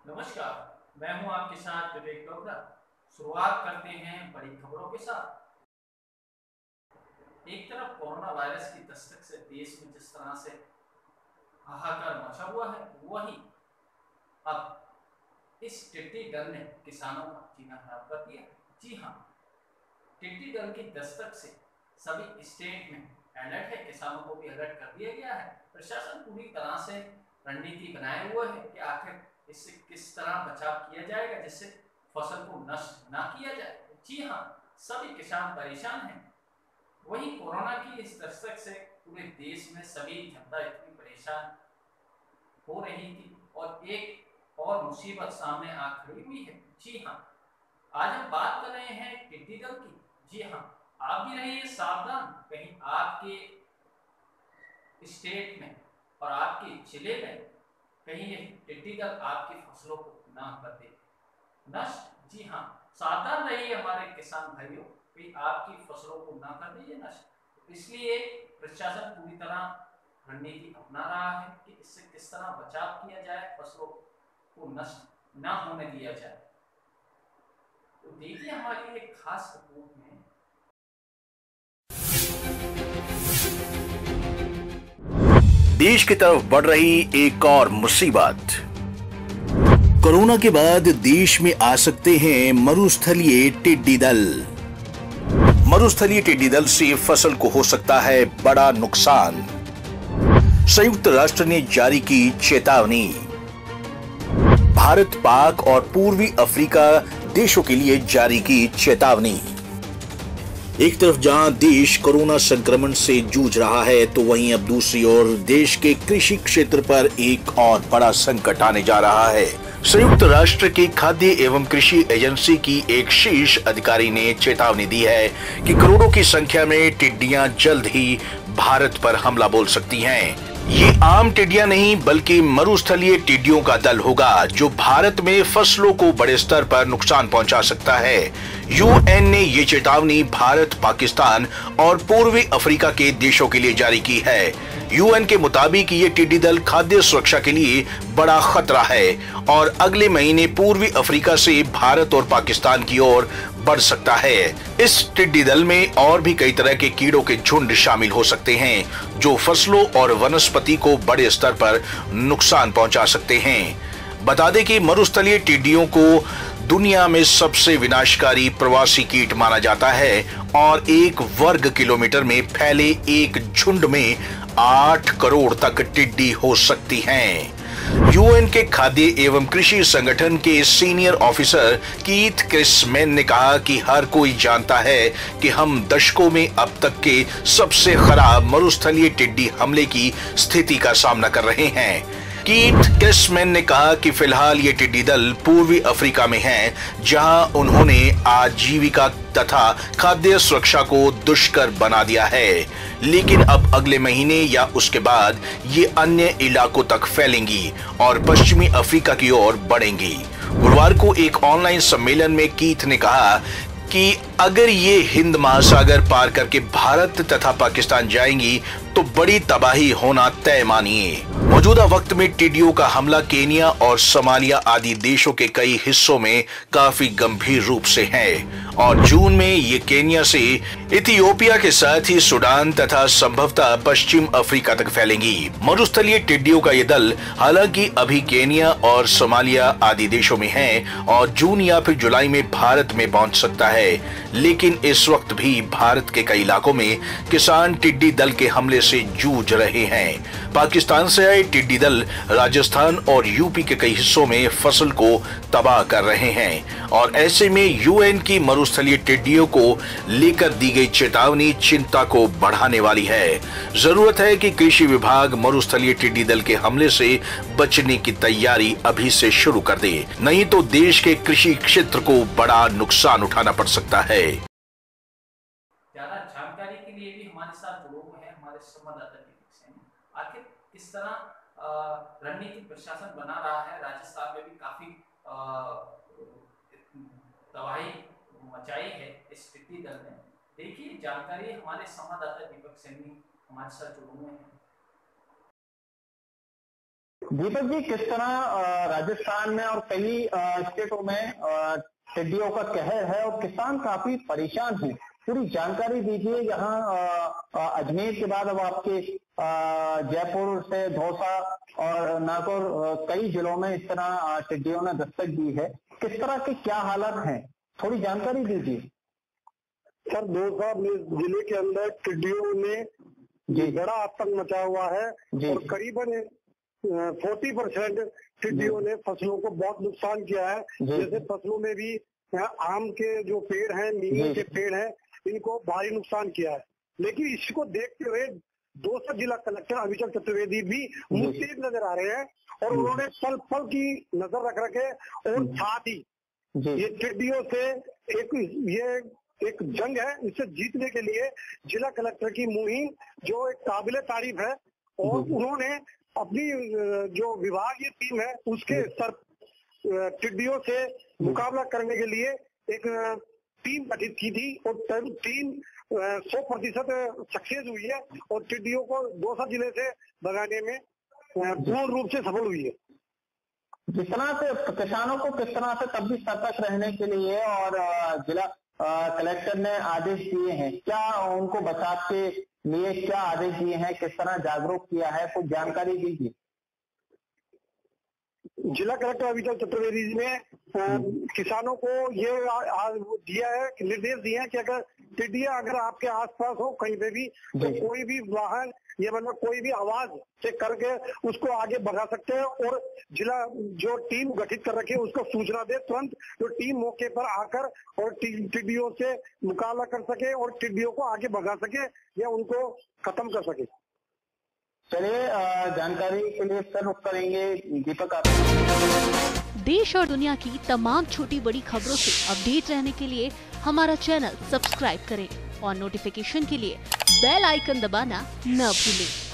नमस्कार, मैं हूं आपके साथ विवेक डोगरा। शुरुआत करते हैं बड़ी खबरों के साथ। एक तरफ कोरोना वायरस की दस्तक से देश में जिस तरह से हाहाकार मचा हुआ है, वही अब इस टिड्डी दल ने किसानों का जीना खराब कर दिया। जी हाँ, टिड्डी दल की दस्तक से सभी स्टेट में अलर्ट है, किसानों को भी अलर्ट कर दिया गया है। प्रशासन पूरी तरह से रणनीति बनाए हुए है कि आखिर इससे किस तरह बचाव किया जाएगा जिससे फसल को नष्ट ना किया जाए। जी हाँ, सभी किसान परेशान हैं। वही कोरोना की इस दस्तक से पूरे देश में सभी जनता इतनी परेशान हो रही थी और एक और मुसीबत सामने आ खड़ी हुई है। जी हाँ, आज हम बात कर रहे हैं टिड्डी दल की। जी हाँ, आप भी रहिए सावधान, कहीं आपके स्टेट में और आपके जिले में कहीं ये टिड्डी दल आपकी फसलों को ना कर दे नष्ट। जी हाँ, सावधान रहिए हमारे किसान भाइयों, कि आपकी फसलों को ना कर दे ये नष्ट। इसलिए प्रशासन पूरी तरह रणनीति अपना रहा है कि इससे किस तरह बचाव किया जाए, फसलों को नष्ट ना होने दिया जाए। तो देखिए हमारी एक खास रिपोर्ट में। देश की तरफ बढ़ रही एक और मुसीबत। कोरोना के बाद देश में आ सकते हैं मरुस्थलीय टिड्डी दल। मरुस्थलीय टिड्डी दल से फसल को हो सकता है बड़ा नुकसान। संयुक्त राष्ट्र ने जारी की चेतावनी। भारत, पाक और पूर्वी अफ्रीका देशों के लिए जारी की चेतावनी। एक तरफ जहां देश कोरोना संक्रमण से जूझ रहा है, तो वहीं अब दूसरी ओर देश के कृषि क्षेत्र पर एक और बड़ा संकट आने जा रहा है। संयुक्त राष्ट्र की खाद्य एवं कृषि एजेंसी की एक शीर्ष अधिकारी ने चेतावनी दी है कि करोड़ों की संख्या में टिड्डियां जल्द ही भारत पर हमला बोल सकती हैं। ये आम टिड्डियां नहीं बल्कि मरुस्थलीय टिड्डियों का दल होगा, जो भारत में फसलों को बड़े स्तर पर नुकसान पहुंचा सकता है। यूएन ने ये चेतावनी भारत, पाकिस्तान और पूर्वी अफ्रीका के देशों के लिए जारी की है। यूएन के मुताबिक ये टिड्डी दल खाद्य सुरक्षा के लिए बड़ा खतरा है और अगले महीने पूर्वी अफ्रीका से भारत और पाकिस्तान की ओर बढ़ सकता है। इस टिड्डी दल में और भी कई तरह के कीड़ों के झुंड शामिल हो सकते हैं, जो फसलों और वनस्पति को बड़े स्तर पर नुकसान पहुंचा सकते हैं। बता दें कि मरुस्थलीय टिड्डियों को दुनिया में सबसे विनाशकारी प्रवासी कीट माना जाता है और 1 वर्ग किलोमीटर में फैले एक झुंड में 8 करोड़ तक टिड्डी हो सकती हैं। यूएन के खाद्य एवं कृषि संगठन के सीनियर ऑफिसर कीथ क्रिसमैन ने कहा कि हर कोई जानता है कि हम दशकों में अब तक के सबसे खराब मरुस्थलीय टिड्डी हमले की स्थिति का सामना कर रहे हैं। कीथ क्रिसमैन ने कहा कि फिलहाल ये टिड्डी दल पूर्वी अफ्रीका में हैं, जहां उन्होंने आजीविका तथा खाद्य सुरक्षा को दुष्कर बना दिया है, लेकिन अब अगले महीने या उसके बाद ये अन्य इलाकों तक फैलेंगी और पश्चिमी अफ्रीका की ओर बढ़ेंगी। गुरुवार को एक ऑनलाइन सम्मेलन में कीथ ने कहा कि अगर ये हिंद महासागर पार करके भारत तथा पाकिस्तान जाएंगी तो बड़ी तबाही होना तय मानिए। मौजूदा वक्त में टिड्डियों का हमला केनिया और सोमालिया आदि देशों के कई हिस्सों में काफी गंभीर रूप से है और जून में ये केनिया से इथियोपिया के साथ ही सूडान तथा संभवतः पश्चिम अफ्रीका तक फैलेंगी। मरुस्थलीय टिड्डियों का ये दल हालांकि अभी केनिया और सोमालिया आदि देशों में है और जून या फिर जुलाई में भारत में पहुंच सकता है, लेकिन इस वक्त भी भारत के कई इलाकों में किसान टिड्डी दल के हमले से जूझ रहे हैं। पाकिस्तान से आए टिड्डी दल राजस्थान और यूपी के कई हिस्सों में फसल को तबाह कर रहे हैं और ऐसे में यूएन की मरुस्थलीय टिड्डियों को लेकर दी गई चेतावनी चिंता को बढ़ाने वाली है। जरूरत है कि कृषि विभाग मरुस्थलीय टिड्डी दल के हमले से बचने की तैयारी अभी से शुरू कर दे, नहीं तो देश के कृषि क्षेत्र को बड़ा नुकसान उठाना पड़ सकता है। ज्यादा जानकारी के लिए भी हमारे साथ जुड़े हुए हैं हमारे संवाददाता आखिर किस तरह रणनीति प्रशासन बना रहा है। राजस्थान में भी काफी तबाही मचाई है इस टिड्डी दल ने। देखिए जानकारी हमारे संवाददाता दीपक सैनी हमारे साथ जुड़े हुए हैं। दीपक जी, किस तरह राजस्थान में और कई स्टेटों में टिड्डियों का कहर है और किसान काफी परेशान हैं, पूरी जानकारी दीजिए। यहाँ अजमेर के बाद अब आपके जयपुर से दौसा और नागौर कई जिलों में इस तरह टिड्डियों ने दस्तक दी है, किस तरह के क्या हालात हैं, थोड़ी जानकारी दीजिए। सर, दौसा जिले के अंदर टिड्डियों ने बड़ा आतंक मचा हुआ है और करीबन 40% टिड्डियों ने फसलों को बहुत नुकसान किया है। जैसे फसलों में भी आम के जो पेड़ हैं, नीम के पेड़ हैं, इनको भारी नुकसान किया है। लेकिन इसको देखते हुए दौसा जिला कलेक्टर अविचल चतुर्वेदी भी मुस्तैद नजर आ रहे हैं और उन्होंने पल पल की नजर रख रखे और साथ ही ये टिड्डियों से एक जंग है, इससे जीतने के लिए जिला कलेक्टर की मुहिम जो एक काबिले तारीफ है और उन्होंने अपनी जो विभागीय टीम है उसके सर टिड्डियों से मुकाबला करने के लिए एक टीम गठित की थी और टीम 100% सक्सेस हुई है और टिड्डियों को दौसा जिले से भगाने में पूर्ण रूप से सफल हुई है। जिस तरह से किसानों को किस तरह से तब भी सतर्क रहने के लिए और जिला कलेक्टर ने आदेश दिए हैं, क्या उनको बचाव के लिए क्या आदेश दिए हैं, किस तरह जागरूक किया है, कुछ जानकारी दीजिए। जिला कलेक्टर अविचल चतुर्वेदी जी ने किसानों को ये दिया है, निर्देश दिए हैं कि अगर टिड्डियां अगर आपके आसपास हो कहीं पे भी तो कोई भी वाहन ये मतलब कोई भी आवाज से करके उसको आगे बढ़ा सकते हैं और जिला जो टीम गठित कर रखी है उसको सूचना दे, तुरंत जो टीम मौके पर आकर और टिड्डियों से मुकाबला कर सके और टिड्डियों को आगे बढ़ा सके या उनको खत्म कर सके। चलिए, जानकारी के लिए सर रुक करेंगे दीपक आप। देश और दुनिया की तमाम छोटी बड़ी खबरों से अपडेट रहने के लिए हमारा चैनल सब्सक्राइब करें और नोटिफिकेशन के लिए बेल आइकन दबाना न भूलें।